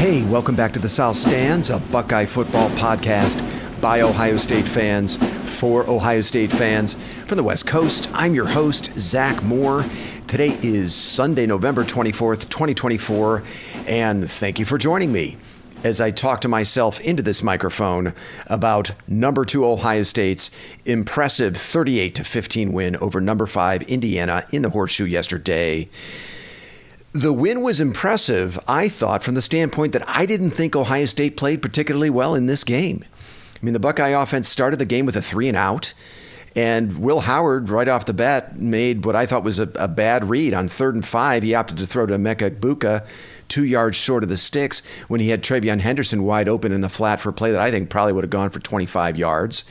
Hey, welcome back to the South Stands, a Buckeye football podcast by Ohio State fans for Ohio State fans from the West Coast. I'm your host, Zach Moore. Today is Sunday, November 24th, 2024, and thank you for joining me as I talk to myself into this microphone about number 2 Ohio State's impressive 38-15 win over number 5 Indiana in the Horseshoe yesterday. The win was impressive, I thought, from the standpoint that I didn't think Ohio State played particularly well in this game. I mean, the Buckeye offense started the game with a 3-and-out, and Will Howard, right off the bat, made what I thought was a bad read. On 3rd and 5, he opted to throw to Emeka Egbuka 2 yards short of the sticks when he had Travion Henderson wide open in the flat for a play that I think probably would have gone for 25 yards.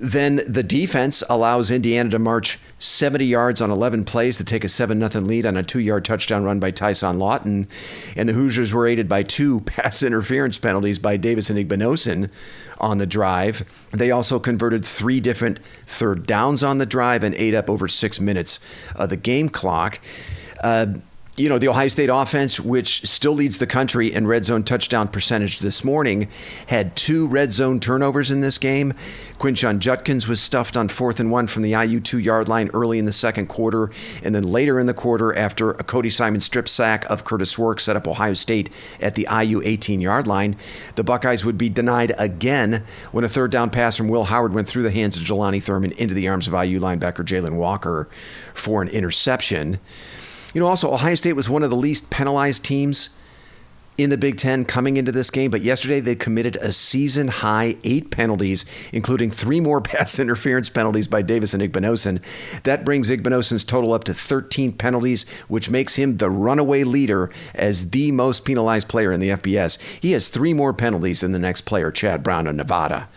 Then the defense allows Indiana to march 70 yards on 11 plays to take a 7-0 lead on a 2-yard touchdown run by Tyson Lawton. And the Hoosiers were aided by 2 pass interference penalties by Davis and Igbinosun on the drive. They also converted 3 different third downs on the drive and ate up over 6 minutes of the game clock. The Ohio State offense, which still leads the country in red zone touchdown percentage this morning, had 2 red zone turnovers in this game. Quinshon Judkins was stuffed on 4th and 1 from the IU 2-yard line early in the second quarter, and then later in the quarter, after a Cody Simon strip sack of Curtis Work set up Ohio State at the IU 18-yard line, the Buckeyes would be denied again when a third down pass from Will Howard went through the hands of Jelani Thurman into the arms of IU linebacker Jalen Walker for an interception. Also, Ohio State was one of the least penalized teams in the Big Ten coming into this game, but yesterday they committed a season-high 8 penalties, including 3 more pass interference penalties by Davis and Igbinosun. That brings Igbinosun's total up to 13 penalties, which makes him the runaway leader as the most penalized player in the FBS. He has 3 more penalties than the next player, Chad Brown of Nevada.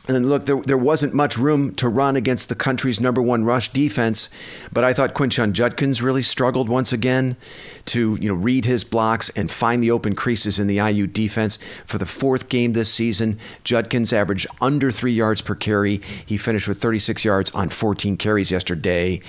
And look, there wasn't much room to run against the country's number 1 rush defense, but I thought Quinshon Judkins really struggled once again to read his blocks and find the open creases in the IU defense. For the 4th game this season, Judkins averaged under 3 yards per carry. He finished with 36 yards on 14 carries yesterday.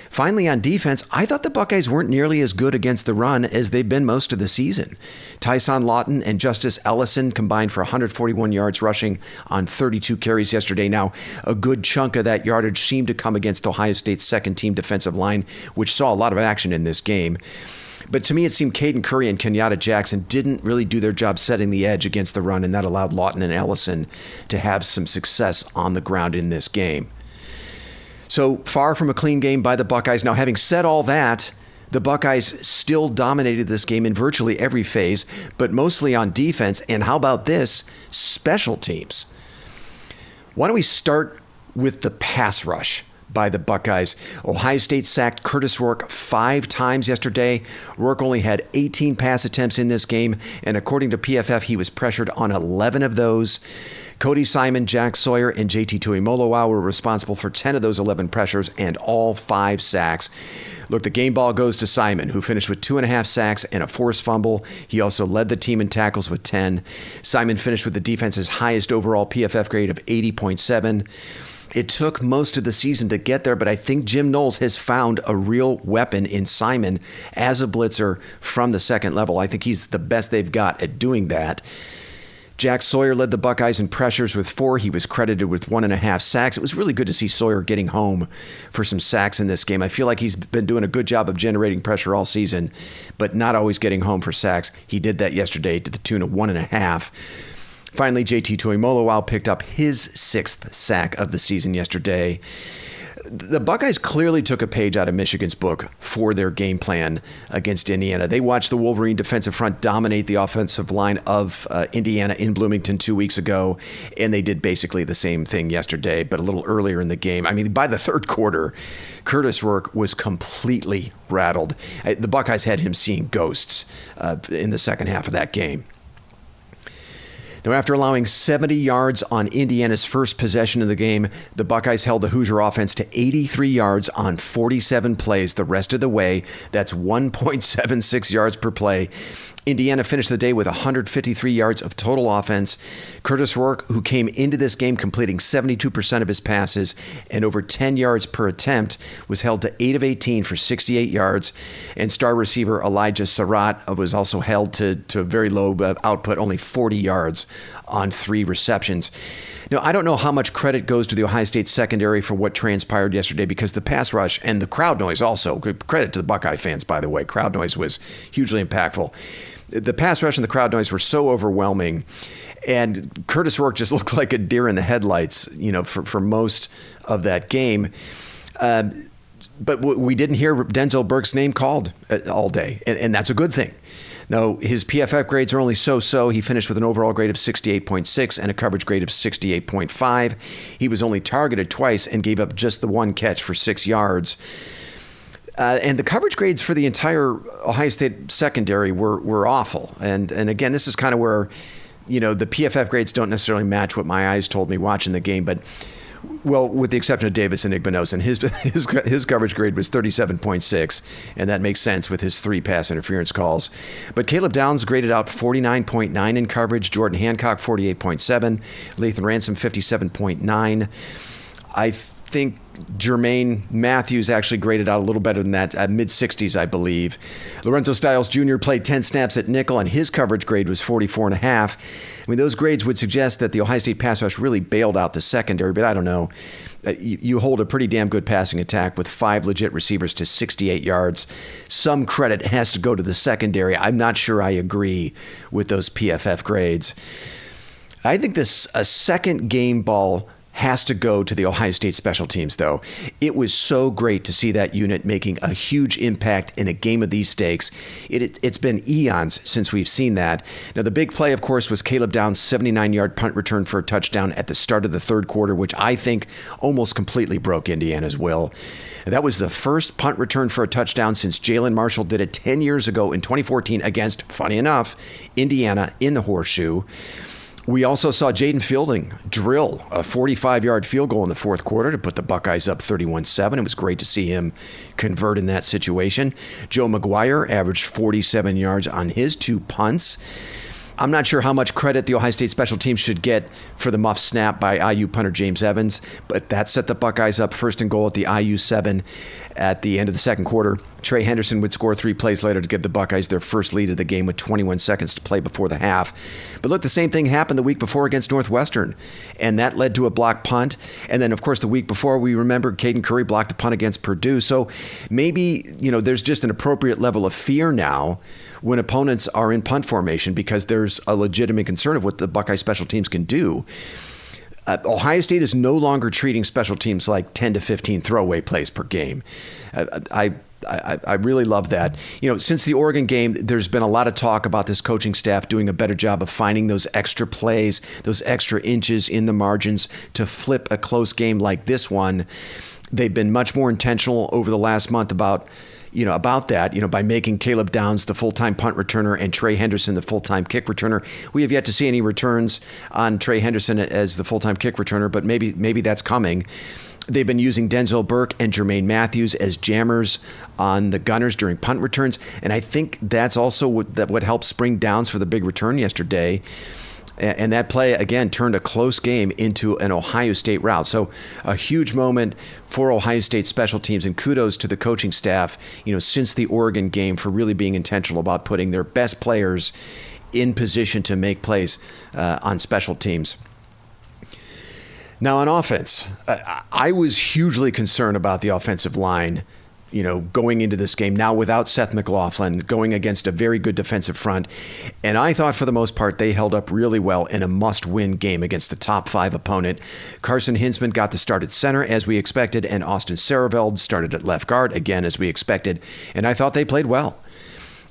Finally, on defense, I thought the Buckeyes weren't nearly as good against the run as they've been most of the season. Tyson Lawton and Justice Ellison combined for 141 yards rushing on 32 carries yesterday. Now, a good chunk of that yardage seemed to come against Ohio State's second-team defensive line, which saw a lot of action in this game. But to me, it seemed Caden Curry and Kenyatta Jackson didn't really do their job setting the edge against the run, and that allowed Lawton and Ellison to have some success on the ground in this game. So far from a clean game by the Buckeyes. Now, having said all that, the Buckeyes still dominated this game in virtually every phase, but mostly on defense. And how about this? Special teams. Why don't we start with the pass rush by the Buckeyes? Ohio State sacked Curtis Work 5 times yesterday. Work only had 18 pass attempts in this game, and according to PFF, he was pressured on 11 of those. Cody Simon, Jack Sawyer, and JT Tuimoloau were responsible for 10 of those 11 pressures and all 5 sacks. Look, the game ball goes to Simon, who finished with 2.5 sacks and a forced fumble. He also led the team in tackles with 10. Simon finished with the defense's highest overall PFF grade of 80.7. It took most of the season to get there, but I think Jim Knowles has found a real weapon in Simon as a blitzer from the second level. I think he's the best they've got at doing that. Jack Sawyer led the Buckeyes in pressures with 4. He was credited with 1.5 sacks. It was really good to see Sawyer getting home for some sacks in this game. I feel like he's been doing a good job of generating pressure all season, but not always getting home for sacks. He did that yesterday to the tune of 1.5. Finally, JT Tuimoloau picked up his 6th sack of the season yesterday. The Buckeyes clearly took a page out of Michigan's book for their game plan against Indiana. They watched the Wolverine defensive front dominate the offensive line of Indiana in Bloomington 2 weeks ago, and they did basically the same thing yesterday, but a little earlier in the game. I mean, by the third quarter, Curtis Work was completely rattled. The Buckeyes had him seeing ghosts in the second half of that game. Now, after allowing 70 yards on Indiana's first possession of the game, the Buckeyes held the Hoosier offense to 83 yards on 47 plays the rest of the way. That's 1.76 yards per play. Indiana finished the day with 153 yards of total offense. Curtis Rourke, who came into this game completing 72% of his passes and over 10 yards per attempt, was held to 8 of 18 for 68 yards. And star receiver Elijah Surratt was also held to a very low output, only 40 yards on 3 receptions. Now, I don't know how much credit goes to the Ohio State secondary for what transpired yesterday, because the pass rush and the crowd noise also, good credit to the Buckeye fans, by the way, crowd noise was hugely impactful. The pass rush and the crowd noise were so overwhelming, and Curtis Rourke just looked like a deer in the headlights, for most of that game. But we didn't hear Denzel Burke's name called all day, and that's a good thing. Now, his PFF grades are only so-so. He finished with an overall grade of 68.6 and a coverage grade of 68.5. He was only targeted twice and gave up just the one catch for 6 yards. And the coverage grades for the entire Ohio State secondary were awful. And again, this is kind of where, the PFF grades don't necessarily match what my eyes told me watching the game. But, well, with the exception of Davis and Igbinosun, his coverage grade was 37.6, and that makes sense with his 3 pass interference calls. But Caleb Downs graded out 49.9 in coverage, Jordan Hancock 48.7, Lathan Ransom 57.9. I think Jermaine Matthews actually graded out a little better than that, at mid-60s, I believe. Lorenzo Styles Jr. played 10 snaps at nickel, and his coverage grade was 44.5. I mean, those grades would suggest that the Ohio State pass rush really bailed out the secondary, but I don't know. You hold a pretty damn good passing attack with 5 legit receivers to 68 yards. Some credit has to go to the secondary. I'm not sure I agree with those PFF grades. I think a second game ball has to go to the Ohio State special teams, though. It was so great to see that unit making a huge impact in a game of these stakes. It's been eons since we've seen that. Now, the big play, of course, was Caleb Downs' 79-yard punt return for a touchdown at the start of the third quarter, which I think almost completely broke Indiana's will. That was the first punt return for a touchdown since Jalen Marshall did it 10 years ago in 2014 against, funny enough, Indiana in the Horseshoe. We also saw Jaden Fielding drill a 45-yard field goal in the fourth quarter to put the Buckeyes up 31-7. It was great to see him convert in that situation. Joe McGuire averaged 47 yards on his 2 punts. I'm not sure how much credit the Ohio State special teams should get for the muff snap by IU punter James Evans, but that set the Buckeyes up first and goal at the IU 7 at the end of the second quarter. Trey Henderson would score 3 plays later to give the Buckeyes their first lead of the game with 21 seconds to play before the half. But look, the same thing happened the week before against Northwestern, and that led to a blocked punt. And then, of course, the week before, we remember Caden Curry blocked a punt against Purdue. So maybe, there's just an appropriate level of fear now when opponents are in punt formation, because there's a legitimate concern of what the Buckeye special teams can do. Ohio State is no longer treating special teams like 10 to 15 throwaway plays per game. I really love that. Since the Oregon game, there's been a lot of talk about this coaching staff doing a better job of finding those extra plays, those extra inches in the margins to flip a close game like this one. They've been much more intentional over the last month about that, by making Caleb Downs the full-time punt returner and Trey Henderson the full-time kick returner. We have yet to see any returns on Trey Henderson as the full-time kick returner, but maybe that's coming. They've been using Denzel Burke and Jermaine Matthews as jammers on the Gunners during punt returns, and I think that's also what helped spring Downs for the big return yesterday. And that play, again, turned a close game into an Ohio State rout. So a huge moment for Ohio State special teams, and kudos to the coaching staff, since the Oregon game, for really being intentional about putting their best players in position to make plays on special teams. Now, on offense, I was hugely concerned about the offensive line, going into this game now without Seth McLaughlin, going against a very good defensive front. And I thought for the most part they held up really well in a must-win game against the top 5 opponent. Carson Hinsman got the start at center as we expected, and Austin Sareveld started at left guard again as we expected. And I thought they played well.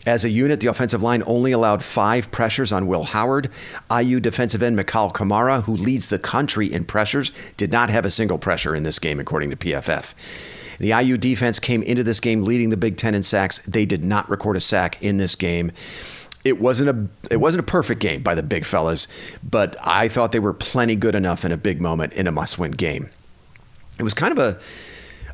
As a unit, the offensive line only allowed 5 pressures on Will Howard. IU defensive end Mikal Kamara, who leads the country in pressures, did not have a single pressure in this game, according to PFF. The IU defense came into this game leading the Big Ten in sacks. They did not record a sack in this game. It wasn't a perfect game by the big fellas, but I thought they were plenty good enough in a big moment in a must-win game. It was kind of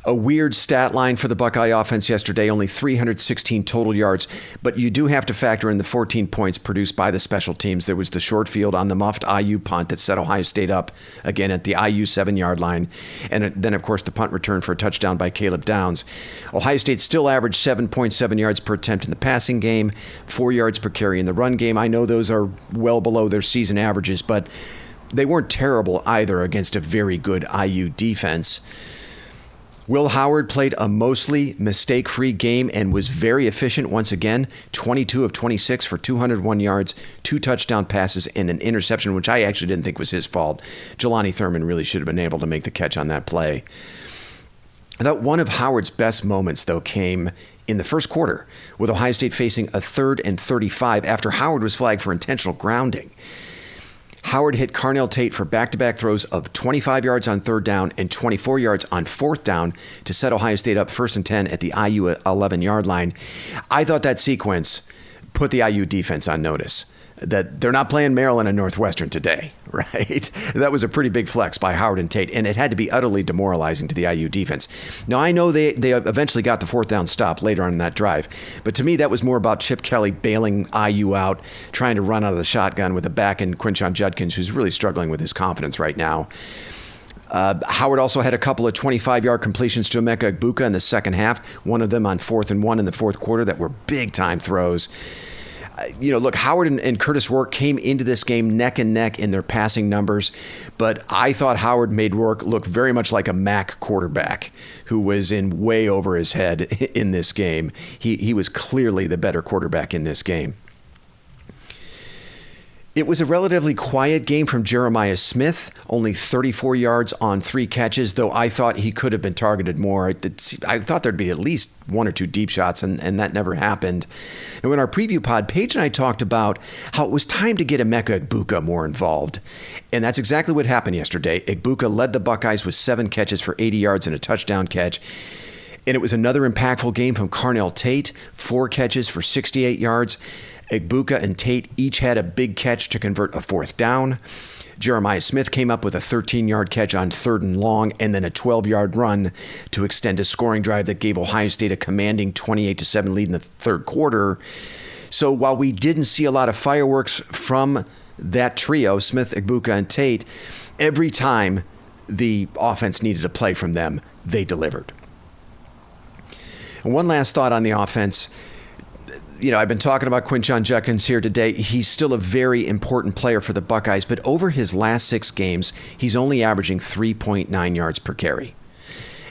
a weird stat line for the Buckeye offense yesterday, only 316 total yards, but you do have to factor in the 14 points produced by the special teams. There was the short field on the muffed IU punt that set Ohio State up again at the IU 7-yard line, and then, of course, the punt return for a touchdown by Caleb Downs. Ohio State still averaged 7.7 yards per attempt in the passing game, 4 yards per carry in the run game. I know those are well below their season averages, but they weren't terrible either against a very good IU defense. Will Howard played a mostly mistake-free game and was very efficient once again, 22 of 26 for 201 yards, 2 touchdown passes, and an interception, which I actually didn't think was his fault. Jelani Thurman really should have been able to make the catch on that play. I thought one of Howard's best moments, though, came in the first quarter, with Ohio State facing a 3rd and 35 after Howard was flagged for intentional grounding. Howard hit Carnell Tate for back-to-back throws of 25 yards on 3rd down and 24 yards on 4th down to set Ohio State up 1st and 10 at the IU 11-yard line. I thought that sequence put the IU defense on notice, that they're not playing Maryland and Northwestern today, right? That was a pretty big flex by Howard and Tate, and it had to be utterly demoralizing to the IU defense. Now, I know they eventually got the 4th down stop later on in that drive, but to me, that was more about Chip Kelly bailing IU out, trying to run out of the shotgun with a back in Quinshon Judkins, who's really struggling with his confidence right now. Howard also had a couple of 25-yard completions to Emeka Egbuka in the second half, one of them on 4th and 1 in the fourth quarter that were big-time throws. Look, Howard and Curtis Rourke came into this game neck and neck in their passing numbers, but I thought Howard made Rourke look very much like a MAC quarterback who was in way over his head in this game. He was clearly the better quarterback in this game. It was a relatively quiet game from Jeremiah Smith, only 34 yards on 3 catches, though I thought he could have been targeted more. I thought there'd be at least 1 or 2 deep shots, and that never happened. And in our preview pod, Paige and I talked about how it was time to get Emeka Egbuka more involved. And that's exactly what happened yesterday. Egbuka led the Buckeyes with 7 catches for 80 yards and a touchdown catch. And it was another impactful game from Carnell Tate, 4 catches for 68 yards. Egbuka and Tate each had a big catch to convert a 4th down. Jeremiah Smith came up with a 13-yard catch on 3rd and long, and then a 12-yard run to extend a scoring drive that gave Ohio State a commanding 28-7 lead in the third quarter. So while we didn't see a lot of fireworks from that trio, Smith, Egbuka, and Tate, every time the offense needed a play from them, they delivered. And one last thought on the offense. I've been talking about Quinshon Judkins here today. He's still a very important player for the Buckeyes, but over his last 6 games, he's only averaging 3.9 yards per carry.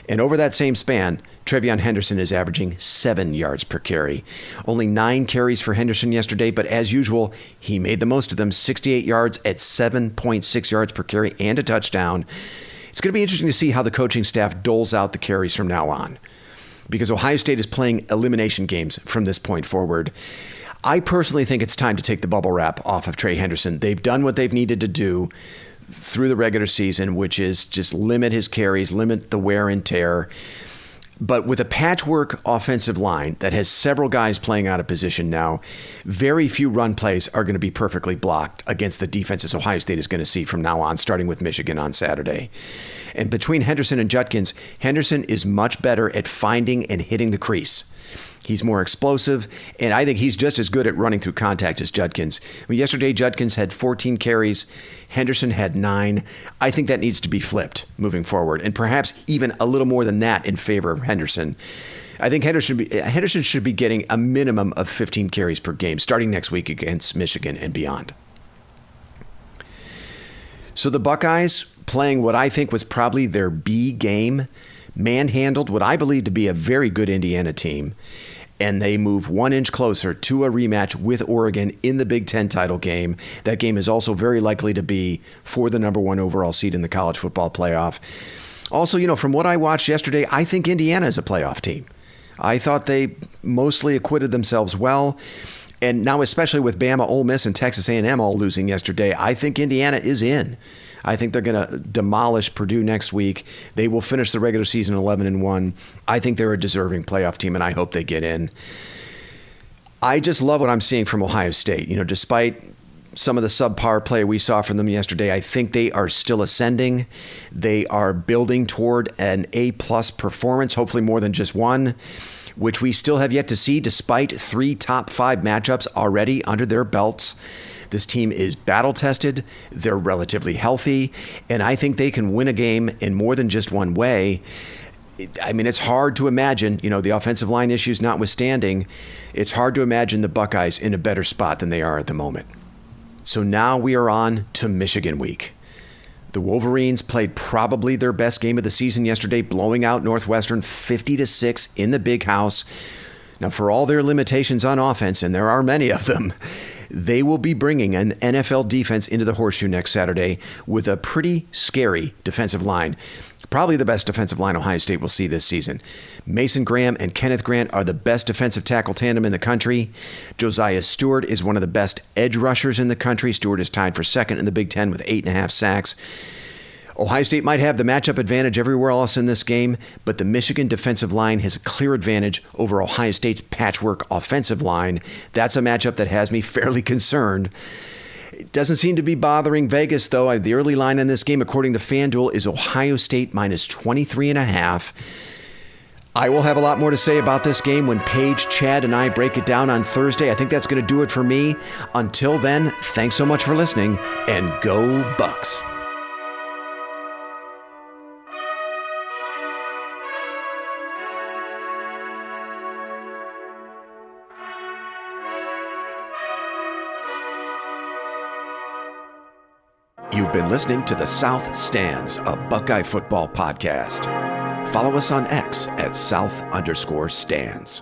And over that same span, Trevion Henderson is averaging 7 yards per carry. Only 9 carries for Henderson yesterday, but as usual, he made the most of them, 68 yards at 7.6 yards per carry and a touchdown. It's going to be interesting to see how the coaching staff doles out the carries from now on, because Ohio State is playing elimination games from this point forward. I personally think it's time to take the bubble wrap off of Trey Henderson. They've done what they've needed to do through the regular season, which is just limit his carries, limit the wear and tear. But with a patchwork offensive line that has several guys playing out of position now, very few run plays are going to be perfectly blocked against the defenses Ohio State is going to see from now on, starting with Michigan on Saturday. And between Henderson and Judkins, Henderson is much better at finding and hitting the crease. He's more explosive, and I think he's just as good at running through contact as Judkins. Yesterday, Judkins had 14 carries. Henderson had 9. I think that needs to be flipped moving forward, and perhaps even a little more than that in favor of Henderson. I think Henderson should be getting a minimum of 15 carries per game starting next week against Michigan and beyond. So the Buckeyes, playing what I think was probably their B game, manhandled what I believe to be a very good Indiana team, and they move 1 inch closer to a rematch with Oregon in the Big Ten title game. That game is also very likely to be for the number 1 overall seed in the college football playoff. Also, from what I watched yesterday, I think Indiana is a playoff team. I thought they mostly acquitted themselves well. And now, especially with Bama, Ole Miss, and Texas A&M all losing yesterday, I think Indiana is in. I think they're going to demolish Purdue next week. They will finish the regular season 11-1. I think they're a deserving playoff team, and I hope they get in. I just love what I'm seeing from Ohio State. Despite some of the subpar play we saw from them yesterday, I think they are still ascending. They are building toward an A-plus performance, hopefully more than just one, which we still have yet to see despite 3 top 5 matchups already under their belts. This team is battle-tested, they're relatively healthy, and I think they can win a game in more than just one way. I mean, it's hard to imagine, the offensive line issues notwithstanding, it's hard to imagine the Buckeyes in a better spot than they are at the moment. So now we are on to Michigan week. The Wolverines played probably their best game of the season yesterday, blowing out Northwestern 50-6 in the Big House. Now, for all their limitations on offense, and there are many of them, they will be bringing an NFL defense into the Horseshoe next Saturday with a pretty scary defensive line. Probably the best defensive line Ohio State will see this season. Mason Graham and Kenneth Grant are the best defensive tackle tandem in the country. Josiah Stewart is one of the best edge rushers in the country. Stewart is tied for second in the Big Ten with 8.5 sacks. Ohio State might have the matchup advantage everywhere else in this game, but the Michigan defensive line has a clear advantage over Ohio State's patchwork offensive line. That's a matchup that has me fairly concerned. It doesn't seem to be bothering Vegas, though. The early line in this game, according to FanDuel, is Ohio State minus 23.5. I will have a lot more to say about this game when Paige, Chad, and I break it down on Thursday. I think that's going to do it for me. Until then, thanks so much for listening, and go Bucks. You've been listening to The South Stands, a Buckeye football podcast. Follow us on X at South_Stands.